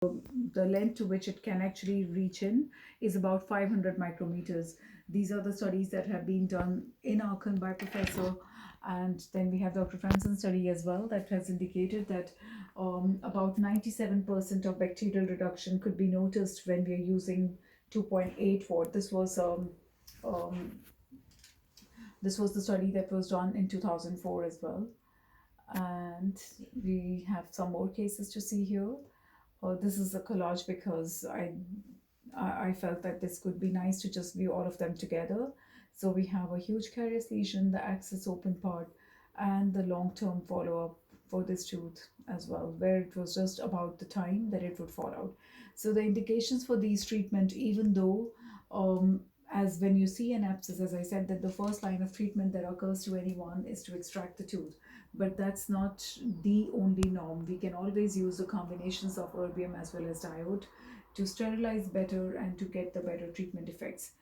the length to which it can actually reach in is about 500 micrometers. These are the studies that have been done in Aachen by Professor, and then we have Dr. Franson's study as well that has indicated that about 97% of bacterial reduction could be noticed when we are using 2.8 watt. Um, this was the study that was done in 2004 as well, and we have some more cases to see here. This is a collage because I felt that this could be nice to just view all of them together. So we have a huge carious lesion, the axis open part, and the long-term follow-up for this tooth as well, where it was just about the time that it would fall out. So the indications for these treatment, even though as when you see an abscess, as I said, that the first line of treatment that occurs to anyone is to extract the tooth. But that's not the only norm. We can always use the combinations of erbium as well as diode to sterilize better and to get the better treatment effects.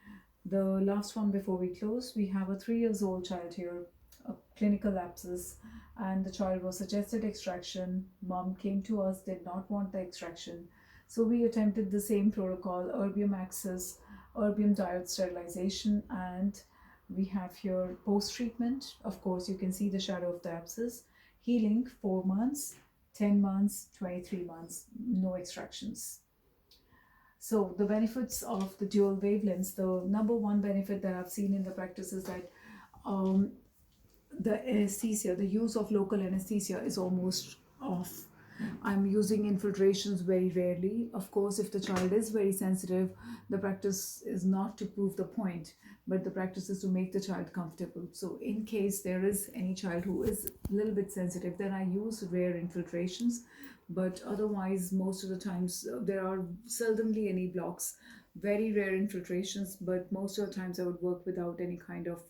The last one before we close, we have a 3 years old child here, a clinical abscess, and the child was suggested extraction. Mom came to us, did not want the extraction. So we attempted the same protocol, erbium access, erbium diode sterilization, and we have here post-treatment. Of course, you can see the shadow of the abscess. Healing 4 months, 10 months, 23 months, no extractions. So the benefits of the dual wavelengths, the number one benefit that I've seen in the practice is that um, the anesthesia, the use of local anesthesia is almost off. I'm using infiltrations very rarely. Of course, if the child is very sensitive, the practice is not to prove the point, but the practice is to make the child comfortable. So, in case there is any child who is a little bit sensitive, then I use rare infiltrations. But otherwise, most of the times, there are seldomly any blocks, very rare infiltrations, but most of the times I would work without any kind of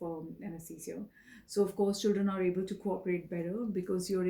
anesthesia. So, of course, children are able to cooperate better because you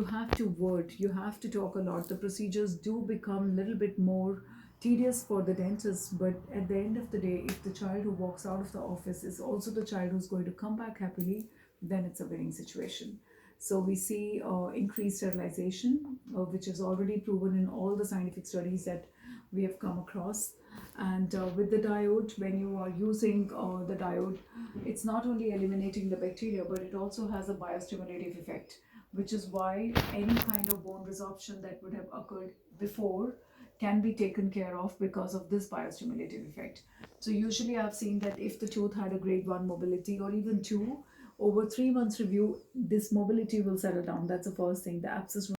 have to word, you have to talk a lot. The procedures do become a little bit more tedious for the dentist, but at the end of the day, if the child who walks out of the office is also the child who's going to come back happily, then it's a winning situation. So we see increased sterilization, which is already proven in all the scientific studies that we have come across. And with the diode, when you are using the diode, it's not only eliminating the bacteria, but it also has a biostimulative effect, which is why any kind of bone resorption that would have occurred before can be taken care of because of this biostimulative effect. So usually I've seen that if the tooth had a grade 1 mobility or even 2, over 3 months review, this mobility will settle down. That's the first thing. The abscess